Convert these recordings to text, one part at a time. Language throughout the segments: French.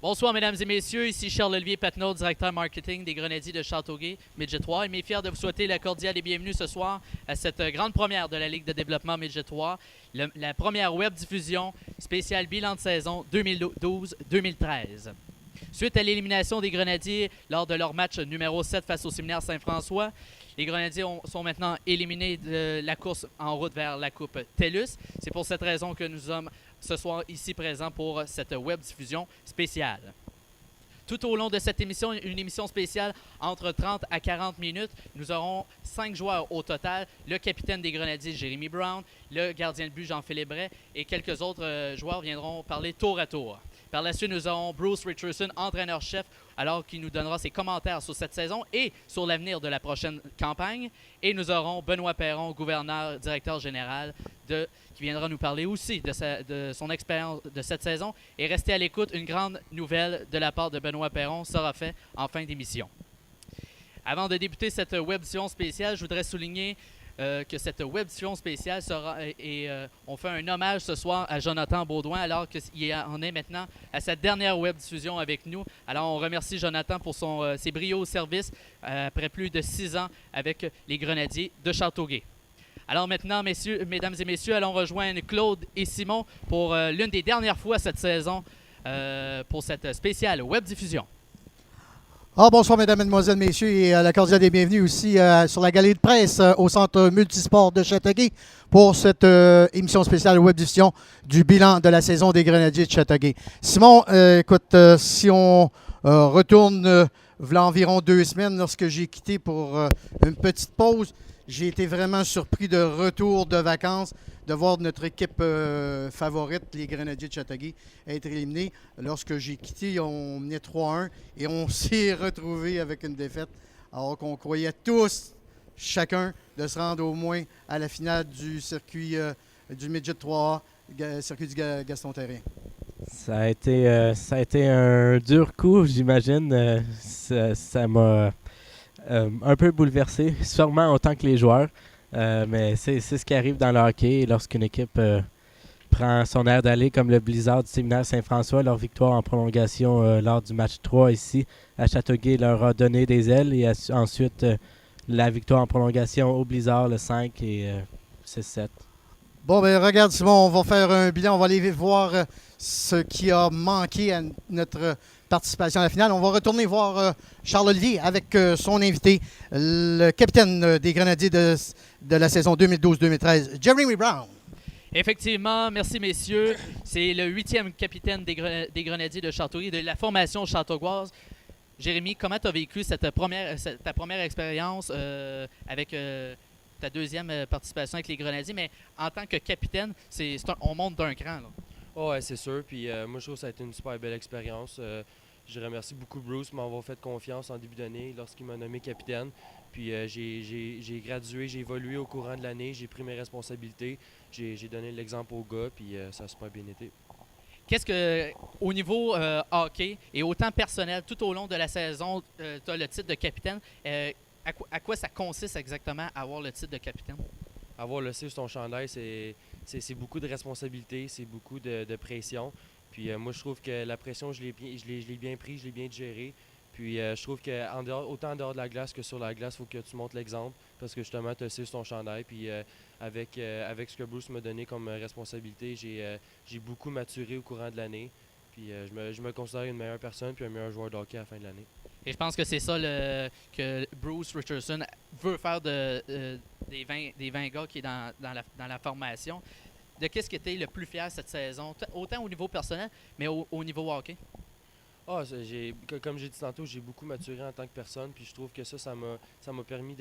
Bonsoir, mesdames et messieurs. Ici Charles-Olivier Patnaud, directeur marketing des Grenadiers de Châteauguay, Midget 3. Il m'est fier de vous souhaiter la cordiale et bienvenue ce soir à cette grande première de la Ligue de développement Midget 3, la première web diffusion spéciale bilan de saison 2012-2013. Suite à l'élimination des Grenadiers lors de leur match numéro 7 face au Séminaire Saint-François, les Grenadiers sont maintenant éliminés de la course en route vers la Coupe TELUS. C'est pour cette raison que nous sommes ce soir ici présents pour cette web diffusion spéciale. Tout au long de cette émission, une émission spéciale entre 30 à 40 minutes, nous aurons 5 joueurs au total. Le capitaine des Grenadiers, Jeremy Brown, le gardien de but, Jean-Philippe Bray, et quelques autres joueurs viendront parler tour à tour. Par la suite, nous aurons Bruce Richardson, entraîneur-chef, alors qu'il nous donnera ses commentaires sur cette saison et sur l'avenir de la prochaine campagne. Et nous aurons Benoît Perron, gouverneur, directeur général, qui viendra nous parler aussi de son expérience de cette saison. Et restez à l'écoute, une grande nouvelle de la part de Benoît Perron sera faite en fin d'émission. Avant de débuter cette web-diffusion spéciale, je voudrais souligner que cette web-diffusion spéciale sera, on fait un hommage ce soir à Jonathan Baudouin alors qu'il en est maintenant à sa dernière web-diffusion avec nous. Alors on remercie Jonathan pour ses brillos services après plus de 6 ans avec les Grenadiers de Châteauguay. Alors maintenant, mesdames et messieurs, allons rejoindre Claude et Simon pour l'une des dernières fois cette saison pour cette spéciale web-diffusion. Bonsoir, mesdames, mesdemoiselles, messieurs, et la cordiale des bienvenus aussi sur la galerie de presse au Centre multisport de Châteauguay pour cette émission spéciale web diffusion du bilan de la saison des Grenadiers de Châteauguay. Simon, écoute, si on retourne v'là environ 2 semaines, lorsque j'ai quitté pour une petite pause, j'ai été vraiment surpris de retour de vacances, de voir notre équipe favorite, les Grenadiers de Châteauguay, être éliminés. Lorsque j'ai quitté, on menait 3-1 et on s'est retrouvés avec une défaite, alors qu'on croyait tous, chacun, de se rendre au moins à la finale du circuit du Midget 3A, circuit du Gaston-Terrien. Ça a été un dur coup, j'imagine. Ça m'a un peu bouleversé, sûrement autant que les joueurs. Mais c'est ce qui arrive dans le hockey lorsqu'une équipe prend son air d'aller comme le Blizzard du Séminaire Saint-François. Leur victoire en prolongation lors du match 3 ici à Châteauguay leur a donné des ailes et ensuite la victoire en prolongation au Blizzard le 5 et 6-7. Bon, ben regarde Simon, on va faire un bilan, on va aller voir ce qui a manqué à notre participation à la finale. On va retourner voir Charles-Olivier avec son invité, le capitaine des Grenadiers de la saison 2012-2013, Jeremy Brown. Effectivement, merci messieurs. C'est le 8e capitaine des Grenadiers de Châteauguay, de la formation châteauguoise. Jérémy, comment tu as vécu ta première expérience avec ta deuxième participation avec les Grenadiers, mais en tant que capitaine, on monte d'un cran, là. Oh, ouais, c'est sûr. Puis moi, je trouve que ça a été une super belle expérience. Je remercie beaucoup Bruce de m'avoir fait confiance en début d'année lorsqu'il m'a nommé capitaine. Puis j'ai gradué, j'ai évolué au courant de l'année, j'ai pris mes responsabilités, j'ai donné l'exemple aux gars, puis ça a super bien été. Qu'est-ce que, au niveau hockey et autant personnel, tout au long de la saison, tu as le titre de capitaine. À quoi ça consiste exactement avoir le titre de capitaine? Avoir le C sur ton chandail, c'est beaucoup de responsabilités, c'est beaucoup de pression. Puis moi, je trouve que la pression, je l'ai bien pris, je l'ai bien géré. Puis je trouve que autant en dehors de la glace que sur la glace, il faut que tu montres l'exemple parce que justement, tu as le C sur ton chandail. Puis avec ce que Bruce m'a donné comme responsabilité, j'ai beaucoup maturé au courant de l'année. Puis je me considère une meilleure personne puis un meilleur joueur de hockey à la fin de l'année. Et je pense que c'est ça que Bruce Richardson veut faire des 20 gars qui est dans la formation. De qu'est-ce qui était le plus fier cette saison, autant au niveau personnel, mais au niveau hockey? Comme j'ai dit tantôt, j'ai beaucoup maturé en tant que personne, puis je trouve que ça m'a permis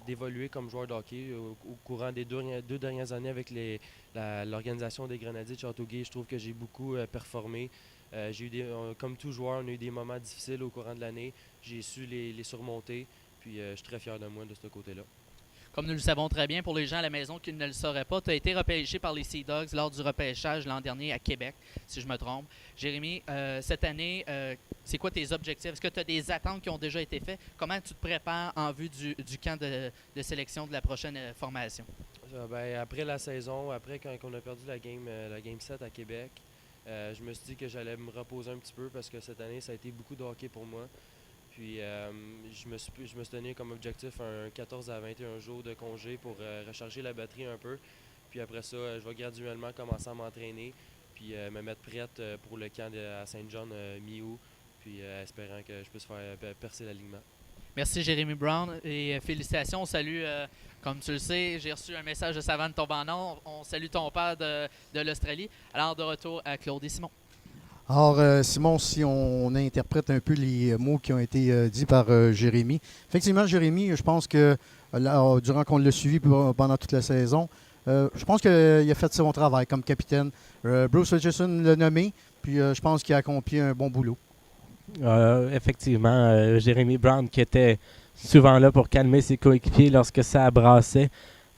d'évoluer comme joueur de hockey au courant des deux dernières années avec l'organisation des Grenadiers de Châteauguay. Je trouve que j'ai beaucoup performé. Comme tout joueur, on a eu des moments difficiles au courant de l'année. J'ai su les surmonter, puis je suis très fier de moi de ce côté-là. Comme nous le savons très bien, pour les gens à la maison qui ne le sauraient pas, tu as été repêché par les Sea Dogs lors du repêchage l'an dernier à Québec, si je me trompe. Jérémy, cette année, c'est quoi tes objectifs? Est-ce que tu as des attentes qui ont déjà été faites? Comment tu te prépares en vue du camp de sélection de la prochaine formation? Après la saison, après quand on a perdu la game 7 à Québec, Je me suis dit que j'allais me reposer un petit peu parce que cette année, ça a été beaucoup de hockey pour moi. Puis je me suis donné comme objectif un 14 à 21 jours de congé pour recharger la batterie un peu. Puis après ça, je vais graduellement commencer à m'entraîner puis me mettre prête pour le camp à Saint-John mi-août. Puis espérant que je puisse faire percer l'alignement. Merci Jérémy Brown et félicitations. On salue, comme tu le sais, j'ai reçu un message de Savane Tombanon. On salue ton père de l'Australie. Alors de retour à Claude et Simon. Alors, Simon, si on interprète un peu les mots qui ont été dits par Jérémy. Effectivement, Jérémy, je pense que durant qu'on l'a suivi pendant toute la saison, je pense qu'il a fait son travail comme capitaine. Bruce Richardson l'a nommé, puis je pense qu'il a accompli un bon boulot. Effectivement, Jérémy Brown qui était souvent là pour calmer ses coéquipiers lorsque ça brassait.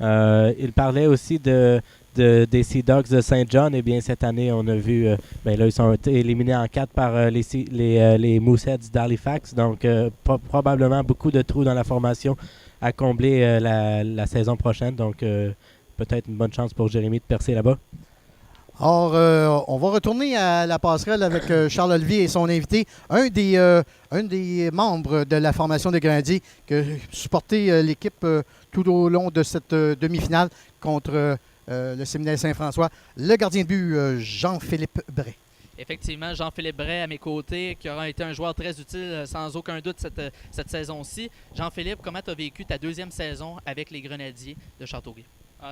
Il parlait aussi des Sea Dogs de Saint John. Eh bien, cette année, on a vu, là, ils sont éliminés en 4 par les Mooseheads d'Halifax. Donc, probablement beaucoup de trous dans la formation à combler la saison prochaine. Donc, peut-être une bonne chance pour Jérémy de percer là-bas. Alors, on va retourner à la passerelle avec Charles Olivier et son invité, un des membres de la formation des Grenadiers qui a supporté l'équipe tout au long de cette demi-finale contre le Séminaire Saint-François, le gardien de but Jean-Philippe Bray. Effectivement, Jean-Philippe Bray à mes côtés, qui aura été un joueur très utile sans aucun doute cette saison-ci. Jean-Philippe, comment tu as vécu ta deuxième saison avec les Grenadiers de Châteauguay?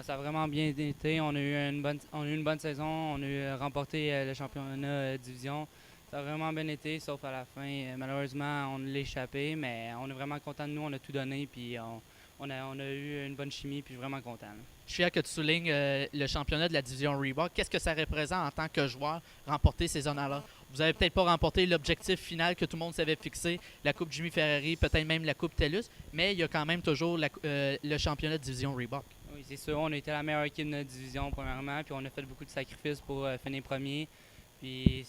Ça a vraiment bien été. On a eu une bonne saison. On a remporté le championnat division. Ça a vraiment bien été, sauf à la fin. Malheureusement, on l'a échappé, mais on est vraiment content de nous. On a tout donné, puis on a eu une bonne chimie, puis vraiment content. Je suis fier que tu soulignes le championnat de la division Reebok. Qu'est-ce que ça représente en tant que joueur, remporter ces honneurs-là? Vous n'avez peut-être pas remporté l'objectif final que tout le monde s'avait fixé, la Coupe Jimmy Ferrari, peut-être même la Coupe TELUS, mais il y a quand même toujours le championnat de division Reebok. Oui, c'est sûr. On a été la meilleure équipe de notre division, premièrement, puis on a fait beaucoup de sacrifices pour finir premier. Puis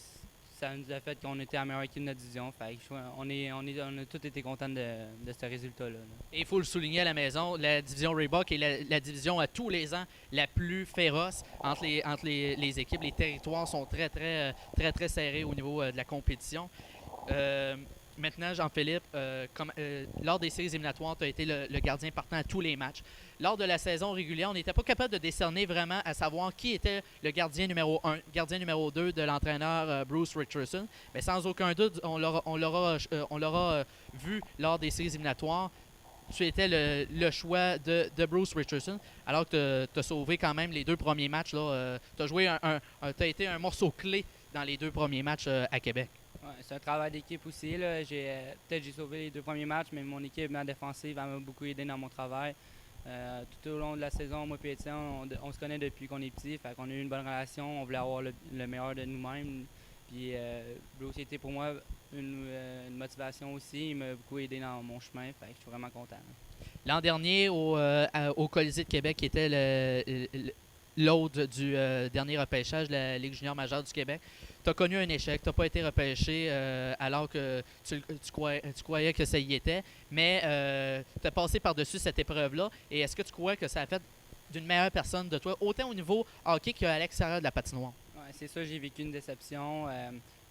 ça nous a fait qu'on était la meilleure équipe de notre division. Fait que on a tous été contents de ce résultat-là. Et il faut le souligner à la maison, la division Reebok est la division à tous les ans la plus féroce entre les équipes. Les territoires sont très, très, très, très serrés au niveau de la compétition. Maintenant, Jean-Philippe, lors des séries éliminatoires, tu as été le gardien partant à tous les matchs. Lors de la saison régulière, on n'était pas capable de décerner vraiment à savoir qui était le gardien numéro 1, gardien numéro 2 de l'entraîneur Bruce Richardson. Mais sans aucun doute, on l'aura vu lors des séries éliminatoires. Tu étais le choix de Bruce Richardson, alors que tu as sauvé quand même les 2 premiers matchs. Tu as été un morceau clé dans les 2 premiers matchs à Québec. Ouais, c'est un travail d'équipe aussi. Là. Peut-être j'ai sauvé les 2 premiers matchs, mais mon équipe, ma défensive, m'a beaucoup aidé dans mon travail. Tout au long de la saison, moi et Étienne, on se connaît depuis qu'on est petit. Fait qu'on a eu une bonne relation. On voulait avoir le meilleur de nous-mêmes. Puis Bruce était pour moi une motivation aussi. Il m'a beaucoup aidé dans mon chemin. Fait que je suis vraiment content. L'an dernier, au Colisée de Québec, qui était l'hôte du dernier repêchage de la Ligue junior majeure du Québec, tu as connu un échec, tu n'as pas été repêché alors que tu croyais que ça y était, mais tu as passé par-dessus cette épreuve-là. Et est-ce que tu crois que ça a fait d'une meilleure personne de toi, autant au niveau hockey qu'à l'extérieur de la patinoire? Ouais, c'est ça, j'ai vécu une déception,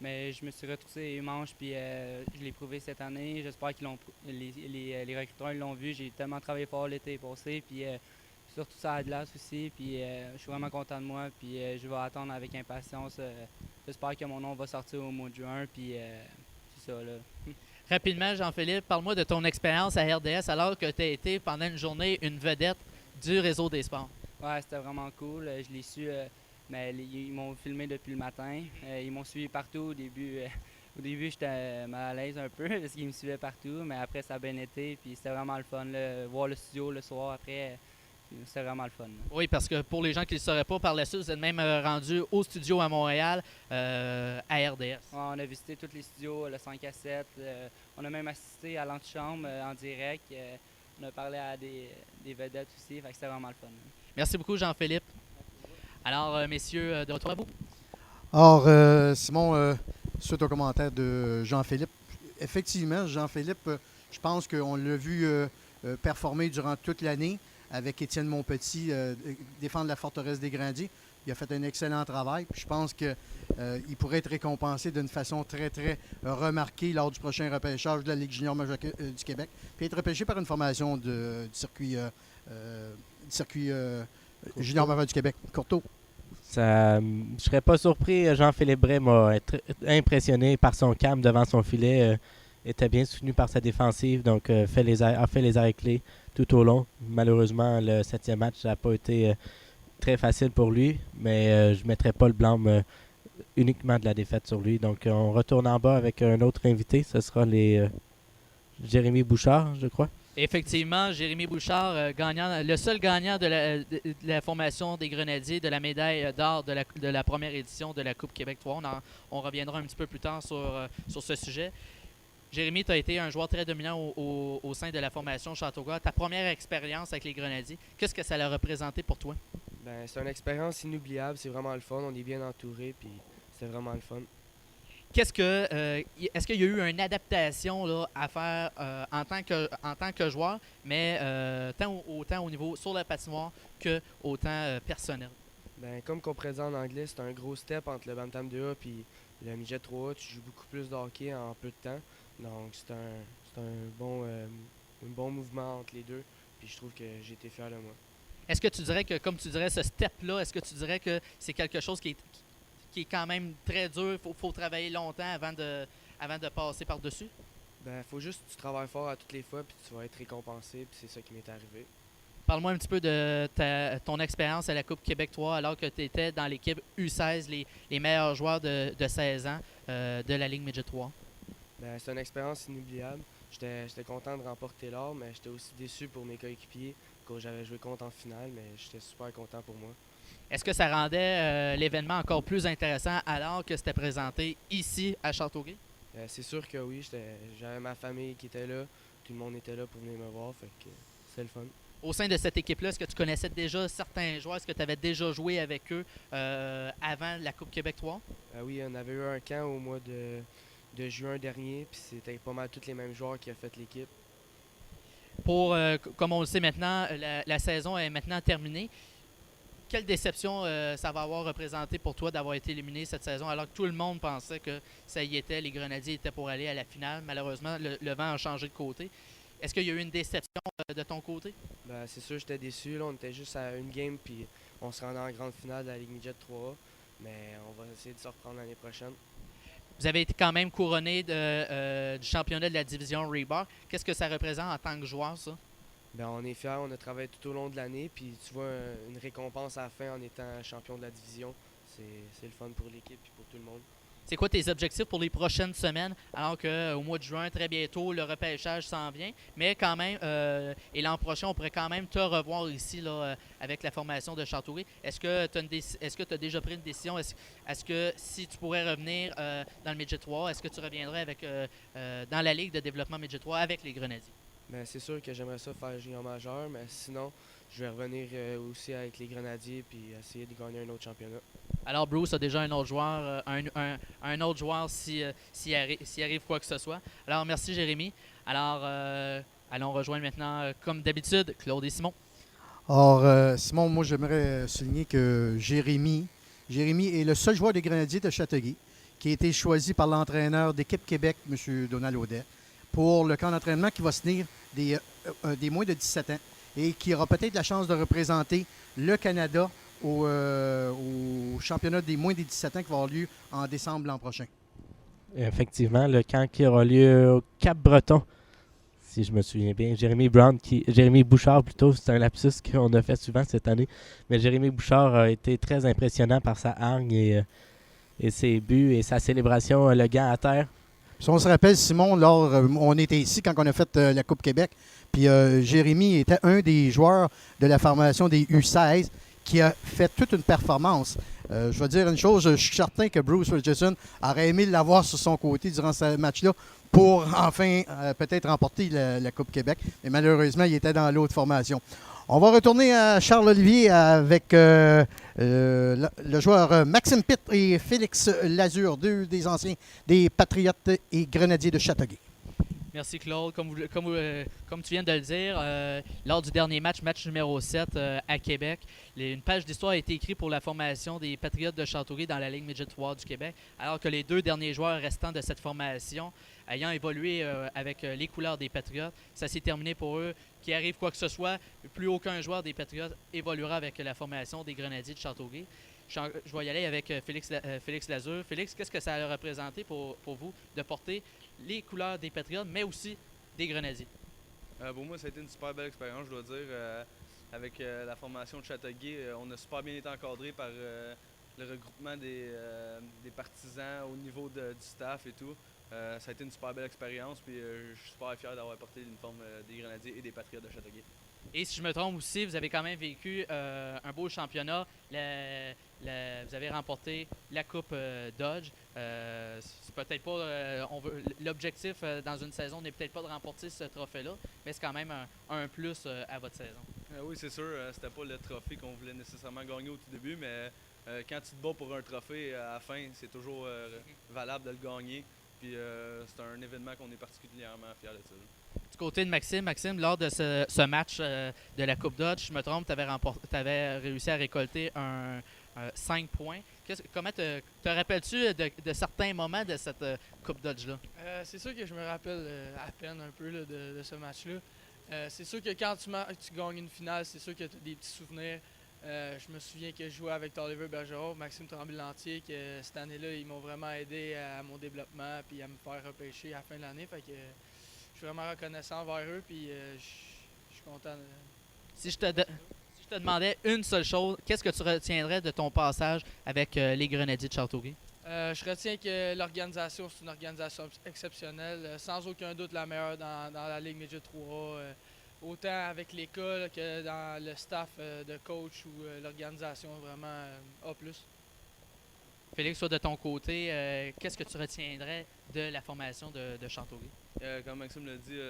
mais je me suis retroussé les manches, puis je l'ai prouvé cette année. J'espère que les recruteurs l'ont vu. J'ai tellement travaillé fort l'été passé, puis surtout ça à glace aussi, puis je suis vraiment content de moi, puis je vais attendre avec impatience. J'espère que mon nom va sortir au mois de juin, puis c'est ça, là. Rapidement, Jean-Philippe, parle-moi de ton expérience à RDS alors que tu as été pendant une journée une vedette du réseau des sports. Ouais, c'était vraiment cool. Je l'ai su, mais ils m'ont filmé depuis le matin. Ils m'ont suivi partout au début. Au début, j'étais mal à l'aise un peu parce qu'ils me suivaient partout, mais après, ça a bien été, puis c'était vraiment le fun. Là, voir le studio le soir après. C'est vraiment le fun. Oui, parce que pour les gens qui ne le sauraient pas, par la suite, vous êtes même rendu au studio à Montréal, à RDS. Ouais, on a visité tous les studios, le 5 à 7. On a même assisté à l'antichambre en direct. On a parlé à des vedettes aussi. Fait que c'était vraiment le fun. Merci beaucoup, Jean-Philippe. Alors, messieurs, de retour à vous. Alors, Simon, suite au commentaire de Jean-Philippe, effectivement, Jean-Philippe, je pense qu'on l'a vu performer durant toute l'année avec Étienne Montpetit, défendre la forteresse des Grenadiers. Il a fait un excellent travail. Puis je pense qu'il pourrait être récompensé d'une façon très, très remarquée lors du prochain repêchage de la Ligue junior majeure du Québec. Puis être repêché par une formation du circuit junior majeur du Québec. Courteau. Je serais pas surpris. Jean-Philippe Bray m'a impressionné par son calme devant son filet. Était bien soutenu par sa défensive, donc a fait les arrêts clés tout au long. Malheureusement, le 7e match n'a pas été très facile pour lui, mais je ne mettrai pas le blâme uniquement de la défaite sur lui. Donc on retourne en bas avec un autre invité. Ce sera Jérémy Bouchard, je crois. Effectivement, Jérémy Bouchard, le seul gagnant de la formation des Grenadiers de la médaille d'or de la première édition de la Coupe Québec 3. On reviendra un petit peu plus tard sur ce sujet. Jérémy, tu as été un joueur très dominant au sein de la formation Châteauguay. Ta première expérience avec les Grenadiers, qu'est-ce que ça a représenté pour toi? Ben, c'est une expérience inoubliable, c'est vraiment le fun. On est bien entouré, puis c'est vraiment le fun. Est-ce qu'il y a eu une adaptation là, à faire en tant que joueur, mais autant au niveau sur la patinoire que autant personnel? Ben, comme qu'on pourrait dire en anglais, c'est un gros step entre le Bantam 2A et le Midget 3A. Tu joues beaucoup plus de hockey en peu de temps. Donc c'est un bon mouvement entre les deux. Puis je trouve que j'ai été fier de moi. Est-ce que tu dirais que, comme tu dirais, ce step-là, est-ce que tu dirais que c'est quelque chose qui est quand même très dur, faut travailler longtemps avant de passer par-dessus? Ben, faut juste que tu travailles fort à toutes les fois, puis tu vas être récompensé, puis c'est ça qui m'est arrivé. Parle-moi un petit peu de ton expérience à la Coupe Québec 3, alors que tu étais dans l'équipe U16, les meilleurs joueurs de 16 ans de la Ligue Midget 3. Ben, c'est une expérience inoubliable. J'étais content de remporter l'or, mais j'étais aussi déçu pour mes coéquipiers quand j'avais joué contre en finale, mais j'étais super content pour moi. Est-ce que ça rendait l'événement encore plus intéressant alors que c'était présenté ici à Châteauguay? C'est sûr que oui. J'avais ma famille qui était là. Tout le monde était là pour venir me voir. Fait que c'est le fun. Au sein de cette équipe-là, est-ce que tu connaissais déjà certains joueurs? Est-ce que tu avais déjà joué avec eux avant la Coupe Québec 3? Oui, on avait eu un camp au mois de juin dernier. Puis c'était pas mal tous les mêmes joueurs qui ont fait l'équipe. Comme on le sait maintenant, la saison est maintenant terminée. Quelle déception ça va avoir représenté pour toi d'avoir été éliminé cette saison alors que tout le monde pensait que ça y était, les Grenadiers étaient pour aller à la finale. Malheureusement, le vent a changé de côté. Est-ce qu'il y a eu une déception de ton côté? Ben, c'est sûr, j'étais déçu. Là. On était juste à une game puis on se rendait en grande finale de la Ligue Midget 3A. Mais on va essayer de se reprendre l'année prochaine. Vous avez été quand même couronné du championnat de la division Rebar. Qu'est-ce que ça représente en tant que joueur, ça? Ben, on est fiers, on a travaillé tout au long de l'année, puis tu vois une récompense à la fin en étant champion de la division. C'est le fun pour l'équipe et pour tout le monde. C'est quoi tes objectifs pour les prochaines semaines? Alors qu'au mois de juin, très bientôt, le repêchage s'en vient. Mais quand même, et l'an prochain, on pourrait quand même te revoir ici là, avec la formation de Châteauguay. Est-ce que tu as déjà pris une décision? Est-ce que si tu pourrais revenir dans le Midget 3, est-ce que tu reviendrais dans la Ligue de développement Midget 3 avec les Grenadiers? Ben, c'est sûr que j'aimerais ça faire junior majeur, mais sinon, je vais revenir aussi avec les Grenadiers puis essayer de gagner un autre championnat. Alors Bruce a déjà un autre joueur, un autre joueur s'il arrive quoi que ce soit. Alors merci Jérémy. Alors allons rejoindre maintenant, comme d'habitude, Claude et Simon. Alors Simon, moi j'aimerais souligner que Jérémy est le seul joueur des Grenadiers de Châteauguay qui a été choisi par l'entraîneur d'équipe Québec, M. Donald Audet, pour le camp d'entraînement qui va se tenir des moins de 17 ans et qui aura peut-être la chance de représenter le Canada au championnat des moins de 17 ans qui va avoir lieu en décembre l'an prochain. Effectivement, le camp qui aura lieu au Cap-Breton, si je me souviens bien. Jérémy Bouchard, plutôt, c'est un lapsus qu'on a fait souvent cette année. Mais Jérémy Bouchard a été très impressionnant par sa hargne et ses buts et sa célébration, le gant à terre. Si on se rappelle, Simon, on était ici quand on a fait la Coupe Québec, puis Jérémy était un des joueurs de la formation des U16 qui a fait toute une performance. Je vais dire une chose, je suis certain que Bruce Richardson aurait aimé l'avoir sur son côté durant ce match-là pour enfin peut-être remporter la Coupe Québec, mais malheureusement, il était dans l'autre formation. On va retourner à Charles-Olivier avec le joueur Maxime Pitt et Félix Lazure, deux des anciens des Patriotes et Grenadiers de Châteauguay. Merci Claude. Comme tu viens de le dire, lors du dernier match numéro 7 à Québec, une page d'histoire a été écrite pour la formation des Patriotes de Châteauguay dans la Ligue Midget 3 du Québec, alors que les 2 derniers joueurs restants de cette formation ayant évolué avec les couleurs des Patriotes, ça s'est terminé pour eux. Qu'il arrive quoi que ce soit, plus aucun joueur des Patriotes évoluera avec la formation des Grenadiers de Châteauguay. Je vais y aller avec Félix Lazure. Félix, qu'est-ce que ça a représenté pour vous de porter les couleurs des Patriotes, mais aussi des Grenadiers? Pour moi, ça a été une super belle expérience, je dois dire. Avec la formation de Châteauguay, on a super bien été encadré par le regroupement des partisans au niveau du staff et tout. Ça a été une super belle expérience, puis je suis super fier d'avoir porté l'uniforme des Grenadiers et des Patriotes de Châteauguay. Et si je me trompe aussi, vous avez quand même vécu un beau championnat. Vous avez remporté la Coupe Dodge. C'est peut-être pas. L'objectif dans une saison n'est peut-être pas de remporter ce trophée-là, mais c'est quand même un plus à votre saison. Oui, c'est sûr. C'était pas le trophée qu'on voulait nécessairement gagner au tout début, mais quand tu te bats pour un trophée à la fin, c'est toujours valable de le gagner. Puis c'est un événement qu'on est particulièrement fiers de ça. Du côté de Maxime, lors de ce match de la Coupe Dodge, je me trompe, tu avais réussi à récolter 5 points. Comment te rappelles-tu de certains moments de cette Coupe Dodge-là? C'est sûr que je me rappelle à peine un peu là, de ce match-là. C'est sûr que quand tu gagnes une finale, c'est sûr que tu as des petits souvenirs. Je me souviens que je jouais avec Oliver Bergeron, Maxime Tremblay-Lantier, que cette année-là, ils m'ont vraiment aidé à mon développement et à me faire repêcher à la fin de l'année. Fait que je suis vraiment reconnaissant envers eux puis je suis content. Si je te demandais une seule chose, qu'est-ce que tu retiendrais de ton passage avec les Grenadiers de Châteauguay? Je retiens que l'organisation, c'est une organisation exceptionnelle, sans aucun doute la meilleure dans la Ligue Midget 3. Autant avec l'école que dans le staff de coach ou l'organisation vraiment A+. Félix, toi de ton côté, qu'est-ce que tu retiendrais de la formation de Châteauguay? Comme Maxime l'a dit,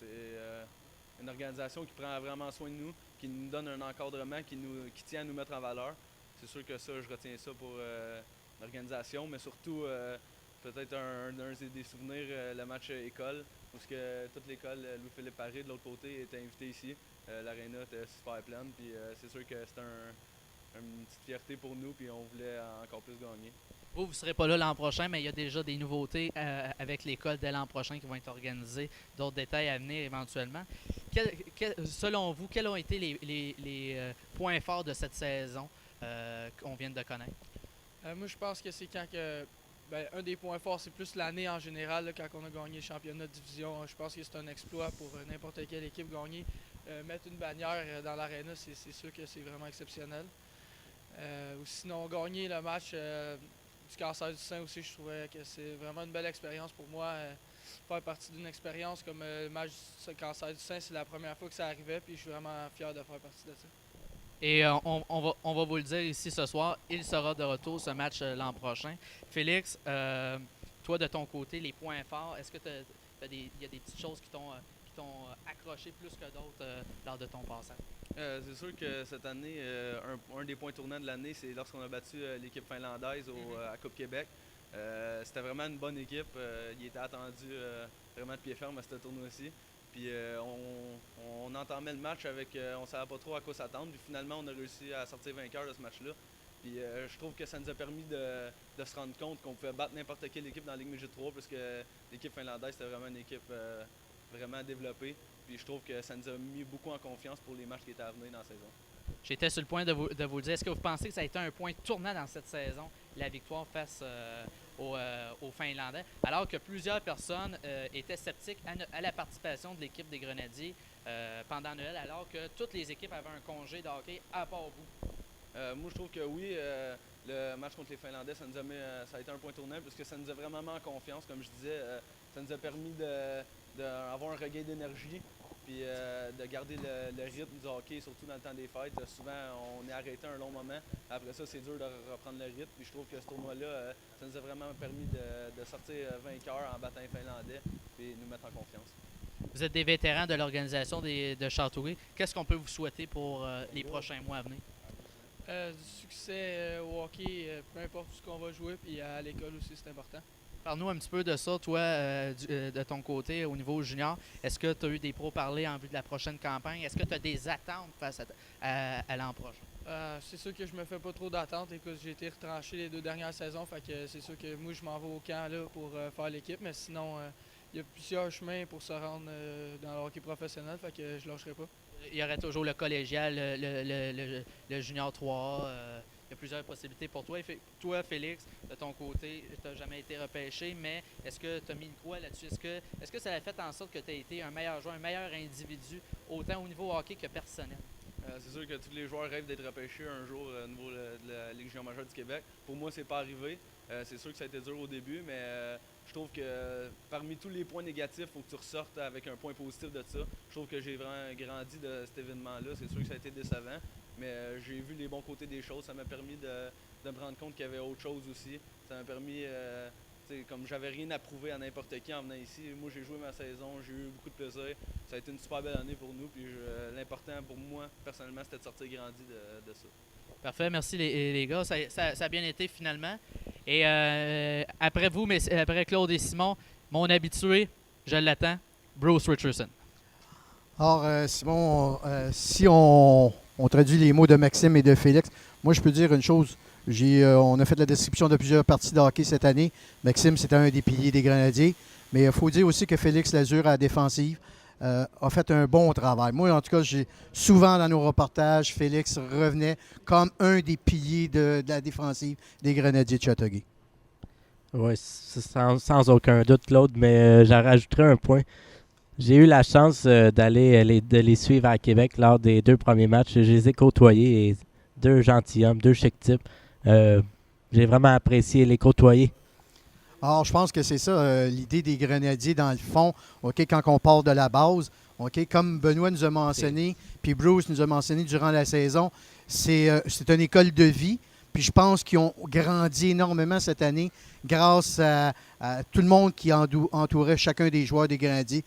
c'est une organisation qui prend vraiment soin de nous, qui nous donne un encadrement, qui tient à nous mettre en valeur. C'est sûr que ça, je retiens ça pour l'organisation, mais surtout peut-être un des souvenirs, le match école, où toute l'école, Louis-Philippe Paré, de l'autre côté, était invité ici. L'aréna était super pleine, puis c'est sûr que c'était une petite fierté pour nous, puis on voulait encore plus gagner. Vous ne serez pas là l'an prochain, mais il y a déjà des nouveautés avec l'école dès l'an prochain qui vont être organisées, d'autres détails à venir éventuellement. Selon vous, quels ont été les points forts de cette saison qu'on vient de connaître? Moi, je pense que c'est quand que... un des points forts, c'est plus l'année en général, là, quand on a gagné le championnat de division. Je pense que c'est un exploit pour n'importe quelle équipe gagner. Mettre une bannière dans l'aréna, c'est sûr que c'est vraiment exceptionnel. Ou sinon, gagner le match du Cancer du sein aussi, je trouvais que c'est vraiment une belle expérience pour moi. Faire partie d'une expérience comme le match du Cancer du sein, c'est la première fois que ça arrivait, puis je suis vraiment fier de faire partie de ça. Et on va vous le dire ici ce soir, il sera de retour ce match l'an prochain. Félix, toi de ton côté, les points forts, est-ce que il y a des petites choses qui t'ont accroché plus que d'autres lors de ton passage? C'est sûr que cette année, un des points tournants de l'année, c'est lorsqu'on a battu l'équipe finlandaise à Coupe Québec. C'était vraiment une bonne équipe. Il était attendu vraiment de pied ferme à ce tournoi-ci. Puis on entamait le match avec, on ne savait pas trop à quoi s'attendre. Puis finalement, on a réussi à sortir vainqueur de ce match-là. Puis je trouve que ça nous a permis de se rendre compte qu'on pouvait battre n'importe quelle équipe dans la Ligue Midget 3, parce que l'équipe finlandaise, c'était vraiment une équipe vraiment développée. Puis je trouve que ça nous a mis beaucoup en confiance pour les matchs qui étaient à venir dans la saison. J'étais sur le point de vous le dire. Est-ce que vous pensez que ça a été un point tournant dans cette saison, la victoire face aux Finlandais, alors que plusieurs personnes étaient sceptiques à la participation de l'équipe des Grenadiers pendant Noël, alors que toutes les équipes avaient un congé de hockey à part vous? Moi, je trouve que oui, le match contre les Finlandais, ça a été un point tournant, parce que ça nous a vraiment mis en confiance. Comme je disais, ça nous a permis d'avoir un regain d'énergie, puis de garder le rythme du hockey, surtout dans le temps des fêtes. Souvent, on est arrêté un long moment. Après ça, c'est dur de reprendre le rythme. Puis je trouve que ce tournoi-là, ça nous a vraiment permis de sortir vainqueur en battant les Finlandais et nous mettre en confiance. Vous êtes des vétérans de l'organisation de Châteauguay. Qu'est-ce qu'on peut vous souhaiter pour les prochains mois à venir? Du succès au hockey, peu importe ce qu'on va jouer, puis à l'école aussi, c'est important. Parle-nous un petit peu de ça, toi, de ton côté, au niveau junior. Est-ce que tu as eu des pros-parlers en vue de la prochaine campagne? Est-ce que tu as des attentes face à l'an prochain? C'est sûr que je me fais pas trop d'attentes. Écoute, j'ai été retranché les 2 dernières saisons, fait que c'est sûr que moi je m'en vais au camp là, pour faire l'équipe, mais sinon il y a plusieurs chemins pour se rendre dans le hockey professionnel, fait que je lâcherai pas. Il y aurait toujours le collégial, le junior 3. Il y a plusieurs possibilités pour toi. Toi, Félix, de ton côté, tu n'as jamais été repêché, mais est-ce que tu as mis une croix là-dessus? Est-ce que ça a fait en sorte que tu as été un meilleur joueur, un meilleur individu, autant au niveau hockey que personnel? C'est sûr que tous les joueurs rêvent d'être repêchés un jour au niveau de la Ligue junior majeure du Québec. Pour moi, c'est pas arrivé. C'est sûr que ça a été dur au début, mais je trouve que parmi tous les points négatifs, il faut que tu ressortes avec un point positif de ça. Je trouve que j'ai vraiment grandi de cet événement-là. C'est sûr que ça a été décevant, mais j'ai vu les bons côtés des choses. Ça m'a permis de me rendre compte qu'il y avait autre chose aussi. Ça m'a permis, comme j'avais rien à prouver à n'importe qui en venant ici, moi j'ai joué ma saison, j'ai eu beaucoup de plaisir. Ça a été une super belle année pour nous. Puis l'important pour moi, personnellement, c'était de sortir grandi de ça. Parfait, merci les gars. Ça a bien été finalement. Et après vous, mais après Claude et Simon, mon habitué, je l'attends, Bruce Richardson. Alors, Simon, si on traduit les mots de Maxime et de Félix, moi, je peux dire une chose. On a fait la description de plusieurs parties de hockey cette année. Maxime, c'était un des piliers des Grenadiers. Mais il faut dire aussi que Félix Lazure, à la défensive, a fait un bon travail. Moi, en tout cas, souvent dans nos reportages, Félix revenait comme un des piliers de la défensive des Grenadiers de Châteauguay. Oui, sans aucun doute, Claude, mais j'en rajouterai un point. J'ai eu la chance de les suivre à Québec lors des 2 premiers matchs. Je les ai côtoyés et 2 gentilshommes, 2 chic types. J'ai vraiment apprécié les côtoyer. Alors, je pense que c'est ça, l'idée des Grenadiers, dans le fond, OK, quand on part de la base, OK, comme Benoît nous a mentionné, puis Bruce nous a mentionné durant la saison, c'est une école de vie. Puis je pense qu'ils ont grandi énormément cette année grâce à tout le monde qui entourait chacun des joueurs des Grenadiers.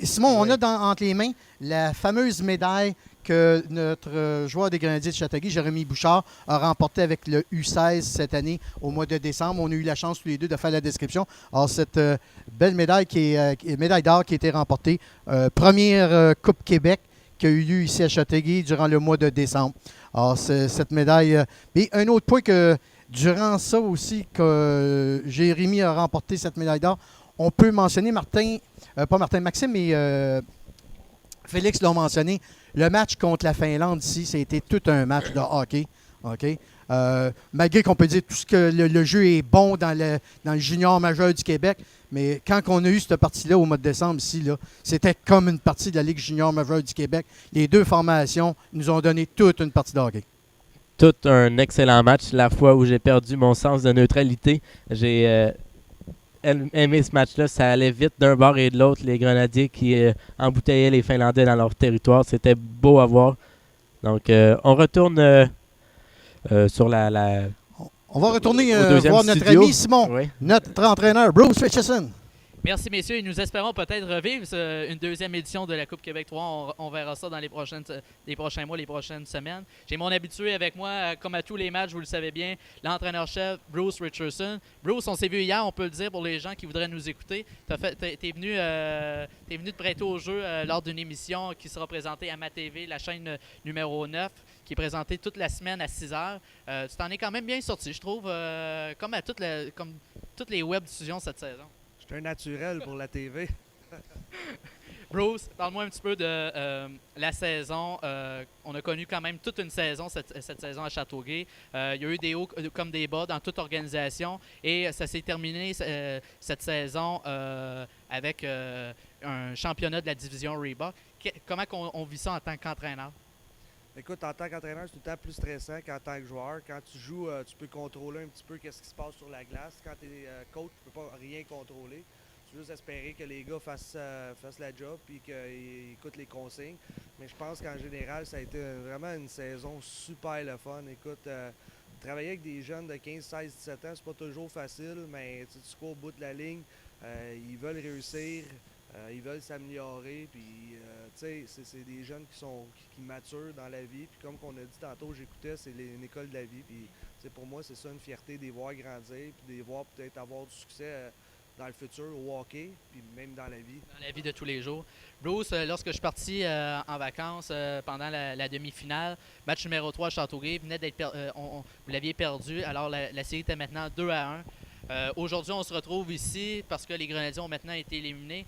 Simon, on a entre les mains la fameuse médaille que notre joueur des Grenadiers de Châteauguay, Jérémy Bouchard, a remporté avec le U16 cette année au mois de décembre. On a eu la chance tous les deux de faire la description. Alors, cette belle médaille médaille d'or qui a été remportée, première Coupe Québec qui a eu lieu ici à Châteauguay durant le mois de décembre. Alors, cette médaille... mais un autre point que durant ça aussi, que Jérémy a remporté cette médaille d'or, on peut mentionner Maxime et Félix l'ont mentionné, le match contre la Finlande ici, ça a été tout un match de hockey. Okay? Malgré qu'on peut dire tout ce que le jeu est bon dans le junior majeur du Québec, mais quand on a eu cette partie-là au mois de décembre ici, c'était comme une partie de la Ligue junior majeure du Québec. Les 2 formations nous ont donné toute une partie de hockey. Tout un excellent match. La fois où j'ai perdu mon sens de neutralité, j'ai aimé ce match-là. Ça allait vite d'un bord et de l'autre. Les Grenadiers qui emboutteillaient les Finlandais dans leur territoire. C'était beau à voir. Donc, on retourne sur la... On va retourner voir notre studio. ami Simon, Oui. notre entraîneur, Bruce Richardson. Merci, messieurs. Et nous espérons peut-être revivre une 2e édition de la Coupe Québec 3. On verra ça dans les prochains mois, les prochaines semaines. J'ai mon habitué avec moi, comme à tous les matchs, vous le savez bien, l'entraîneur-chef Bruce Richardson. Bruce, on s'est vu hier, on peut le dire pour les gens qui voudraient nous écouter. T'es venu te prêter au jeu lors d'une émission qui sera présentée à MaTV, la chaîne numéro 9, qui est présentée toute la semaine à 6 h. Tu t'en es quand même bien sorti, je trouve, comme toutes les web diffusions cette saison. C'est un naturel pour la TV. Bruce, parle-moi un petit peu de la saison. On a connu quand même toute une saison, cette saison à Châteauguay. Il y a eu des hauts comme des bas dans toute organisation. Et ça s'est terminé cette saison avec un championnat de la division Reebok. Comment on vit ça en tant qu'entraîneur? Écoute, en tant qu'entraîneur, c'est tout le temps plus stressant qu'en tant que joueur. Quand tu joues, tu peux contrôler un petit peu ce qui se passe sur la glace. Quand tu es coach, tu peux pas rien contrôler. Tu veux juste espérer que les gars fassent la job et qu'ils écoutent les consignes. Mais je pense qu'en général, ça a été vraiment une saison super le fun. Écoute, travailler avec des jeunes de 15, 16, 17 ans, c'est pas toujours facile, mais tu cours au bout de la ligne. Ils veulent réussir. Ils veulent s'améliorer, puis tu sais, c'est des jeunes qui maturent dans la vie. Puis comme on a dit tantôt, j'écoutais, c'est une école de la vie. Puis pour moi, c'est ça une fierté de les voir grandir, puis de les voir peut-être avoir du succès dans le futur au hockey, puis même dans la vie. Dans la vie de tous les jours. Bruce, lorsque je suis parti en vacances pendant la demi-finale, match numéro 3 à Châteauguay, venait d'être vous l'aviez perdu, alors la série était maintenant 2-1. Aujourd'hui, on se retrouve ici parce que les Grenadiers ont maintenant été éliminés.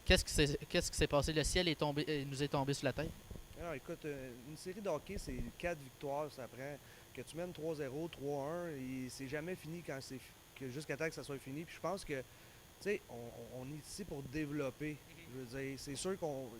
Qu'est-ce qui s'est passé? Le ciel nous est tombé sur la tête? Alors, écoute, une série de hockey, c'est 4 victoires, ça prend. Que tu mènes 3-0, 3-1, et c'est jamais fini jusqu'à temps que ça soit fini. Puis je pense que, tu sais, on est ici pour développer. Je veux dire, c'est sûr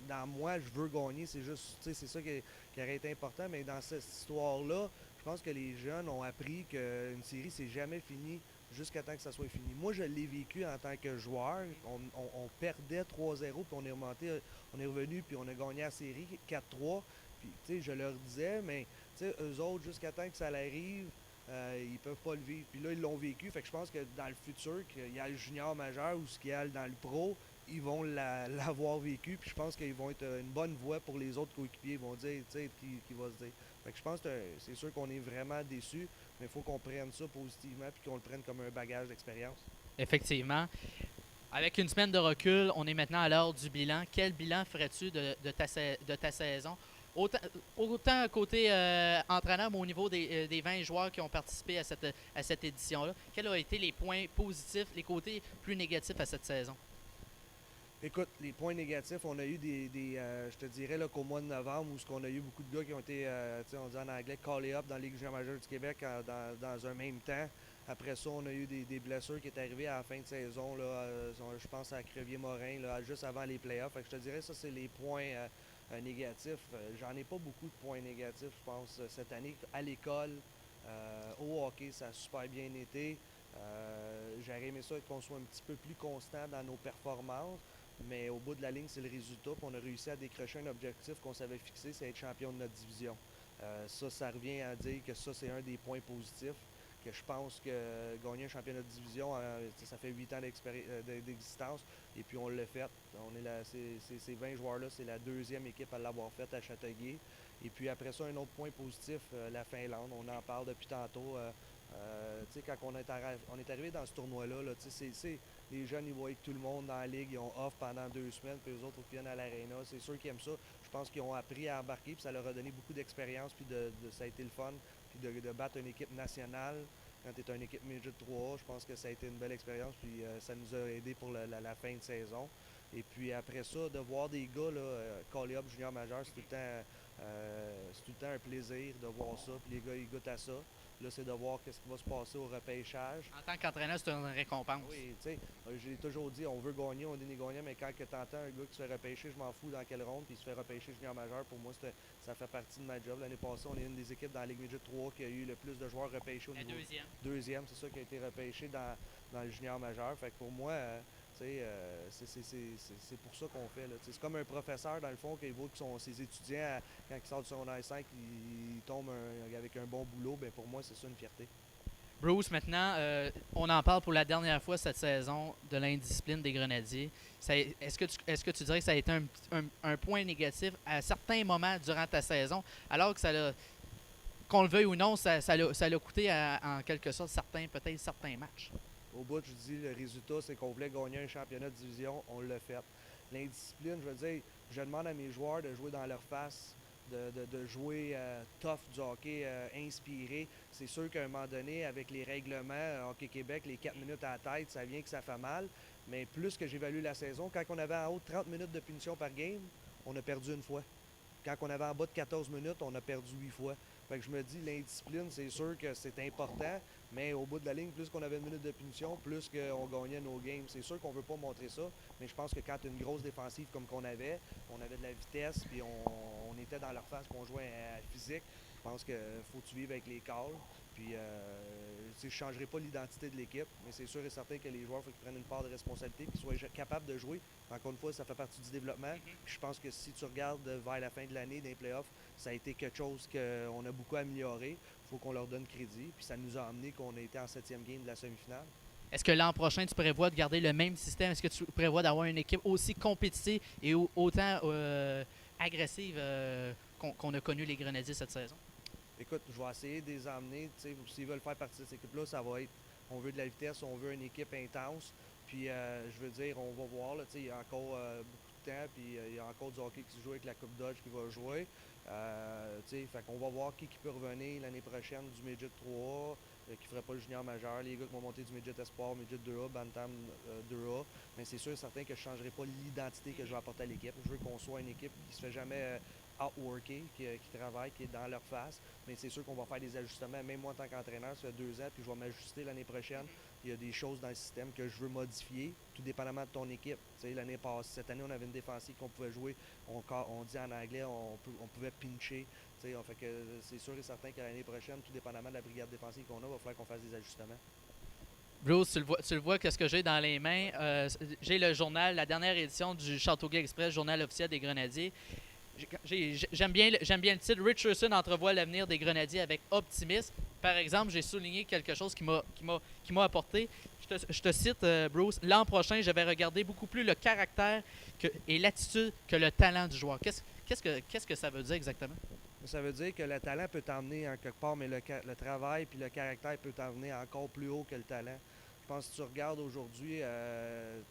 dans moi, je veux gagner, c'est juste, tu sais, c'est ça qui aurait été important. Mais dans cette histoire-là, je pense que les jeunes ont appris qu'une série, c'est jamais fini jusqu'à temps que ça soit fini. Moi, je l'ai vécu en tant que joueur. On perdait 3-0, puis on est remonté, on est revenu, puis on a gagné la série 4-3. Puis, tu sais, je leur disais, mais, tu sais, eux autres, jusqu'à temps que ça arrive, ils peuvent pas le vivre. Puis là, ils l'ont vécu. Fait que je pense que dans le futur, qu'il y a le junior majeur ou ce qu'il y a dans le pro, ils vont l'avoir vécu. Puis je pense qu'ils vont être une bonne voix pour les autres coéquipiers. Ils vont dire, tu sais, qui va se dire. Fait que je pense que c'est sûr qu'on est vraiment déçus, mais il faut qu'on prenne ça positivement puis qu'on le prenne comme un bagage d'expérience. Effectivement. Avec une semaine de recul, on est maintenant à l'heure du bilan. Quel bilan ferais-tu de ta saison? Autant côté entraîneur, mais au niveau des 20 joueurs qui ont participé à cette édition-là, quels ont été les points positifs, les côtés plus négatifs à cette saison? Écoute, les points négatifs, on a eu je te dirais là, qu'au mois de novembre, où on a eu beaucoup de gars qui ont été, on dit en anglais, callés up dans la Ligue junior majeure du Québec dans un même temps. Après ça, on a eu des blessures qui est arrivées à la fin de saison. Là, je pense à Crevier-Morin, là, juste avant les playoffs. Fait que je te dirais, ça, c'est les points négatifs. J'en ai pas beaucoup de points négatifs, je pense, cette année. À l'école, au hockey, ça a super bien été. J'aurais aimé ça qu'on soit un petit peu plus constant dans nos performances. Mais au bout de la ligne, c'est le résultat. Puis on a réussi à décrocher un objectif qu'on s'avait fixé, c'est être champion de notre division. Ça revient à dire que ça, c'est un des points positifs. Que je pense que gagner un championnat de division, ça fait 8 ans d'existence. Et puis on l'a fait. Ces 20 joueurs-là, c'est la deuxième équipe à l'avoir fait à Châteauguay. Et puis après ça, un autre point positif, la Finlande. On en parle depuis tantôt. Quand on est arrivé dans ce tournoi-là, les jeunes, ils voyaient que tout le monde dans la ligue, ils ont off pendant 2 semaines, puis eux autres, ils viennent à l'aréna. C'est sûr qu'ils aiment ça. Je pense qu'ils ont appris à embarquer, puis ça leur a donné beaucoup d'expérience, puis ça a été le fun. Puis de battre une équipe nationale, quand tu es une équipe midget 3A, je pense que ça a été une belle expérience, puis ça nous a aidé pour la fin de saison. Et puis après ça, de voir des gars call up junior majeur, c'est tout le temps un plaisir de voir ça, puis les gars, ils goûtent à ça. Là, c'est de voir ce qui va se passer au repêchage. En tant qu'entraîneur, c'est une récompense. Oui, tu sais, j'ai toujours dit, on veut gagner, on est gagnant, mais quand tu entends un gars qui se fait repêcher, je m'en fous dans quelle ronde, puis il se fait repêcher junior majeur, pour moi, ça fait partie de ma job. L'année passée, on est une des équipes dans la Ligue Midget 3 qui a eu le plus de joueurs repêchés au niveau. Deuxième. Deuxième, c'est ça qui a été repêché dans le junior majeur. Fait que pour moi, c'est pour ça qu'on fait. C'est comme un professeur, dans le fond, qui vaut que ses étudiants, quand ils sortent de son I5, ils tombent avec un bon boulot. Ben pour moi, c'est ça une fierté. Bruce, maintenant, on en parle pour la dernière fois cette saison de l'indiscipline des Grenadiers. Est-ce que tu dirais que ça a été un point négatif à certains moments durant ta saison, alors que qu'on le veuille ou non, ça l'a coûté en quelque sorte peut-être certains matchs? Au bout, je dis, le résultat, c'est qu'on voulait gagner un championnat de division, on l'a fait. L'indiscipline, je veux dire, je demande à mes joueurs de jouer dans leur face, de jouer tough du hockey inspiré. C'est sûr qu'à un moment donné, avec les règlements Hockey Québec, les 4 minutes à la tête, ça vient que ça fait mal. Mais plus que j'évalue la saison, quand on avait en haut de 30 minutes de punition par game, on a perdu une fois. Quand on avait en bas de 14 minutes, on a perdu 8 fois. Fait que je me dis, l'indiscipline, c'est sûr que c'est important, mais au bout de la ligne, plus qu'on avait une minute de punition, plus qu'on gagnait nos games. C'est sûr qu'on ne veut pas montrer ça, mais je pense que quand tu as une grosse défensive comme qu'on avait, on avait de la vitesse, puis on était dans leur face, puis on jouait à physique. Je pense qu'il faut que tu vives avec les calls. Puis, je ne changerai pas l'identité de l'équipe, mais c'est sûr et certain que les joueurs, il faut qu'ils prennent une part de responsabilité, qu'ils soient capables de jouer. Encore une fois, ça fait partie du développement. Puis je pense que si tu regardes vers la fin de l'année, dans les playoffs, ça a été quelque chose qu'on a beaucoup amélioré. Il faut qu'on leur donne crédit. Puis ça nous a amené qu'on a été en 7e game de la semi-finale. Est-ce que l'an prochain, tu prévois de garder le même système? Est-ce que tu prévois d'avoir une équipe aussi compétitive et autant agressive qu'on a connu les Grenadiers cette saison? Écoute, je vais essayer de les emmener. S'ils veulent faire partie de cette équipe-là, ça va être, on veut de la vitesse, on veut une équipe intense. Puis, je veux dire, on va voir, là, il y a encore beaucoup de temps, puis il y a encore du hockey qui se joue avec la Coupe Dodge qui va jouer. Fait qu'on va voir qui peut revenir l'année prochaine du Midget 3A, qui ne ferait pas le junior majeur, les gars qui vont monter du Midget Espoir, Midget 2A, Bantam 2A. Mais c'est sûr et certain que je ne changerai pas l'identité que je vais apporter à l'équipe. Je veux qu'on soit une équipe qui ne se fait jamais outworker, qui travaille, qui est dans leur face. Mais c'est sûr qu'on va faire des ajustements. Même moi, en tant qu'entraîneur, ça fait 2 ans, puis je vais m'ajuster l'année prochaine. Il y a des choses dans le système que je veux modifier, tout dépendamment de ton équipe. L'année passée, cette année, on avait une défensive qu'on pouvait jouer. On dit en anglais, on pouvait pincher. Fait que c'est sûr et certain que l'année prochaine, tout dépendamment de la brigade défensive qu'on a, il va falloir qu'on fasse des ajustements. Bruce, tu le vois, qu'est-ce que j'ai dans les mains? J'ai le journal, la dernière édition du Châteauguay Express, journal officiel des Grenadiers. J'aime bien le titre. Richardson entrevoit l'avenir des Grenadiers avec optimisme. Par exemple, j'ai souligné quelque chose qui m'a apporté. Je te cite, Bruce. L'an prochain, je vais regarder beaucoup plus le caractère et l'attitude que le talent du joueur. Qu'est-ce que ça veut dire exactement? Ça veut dire que le talent peut t'emmener en quelque part, mais le travail puis le caractère peut t'emmener encore plus haut que le talent. Je pense que si tu regardes aujourd'hui,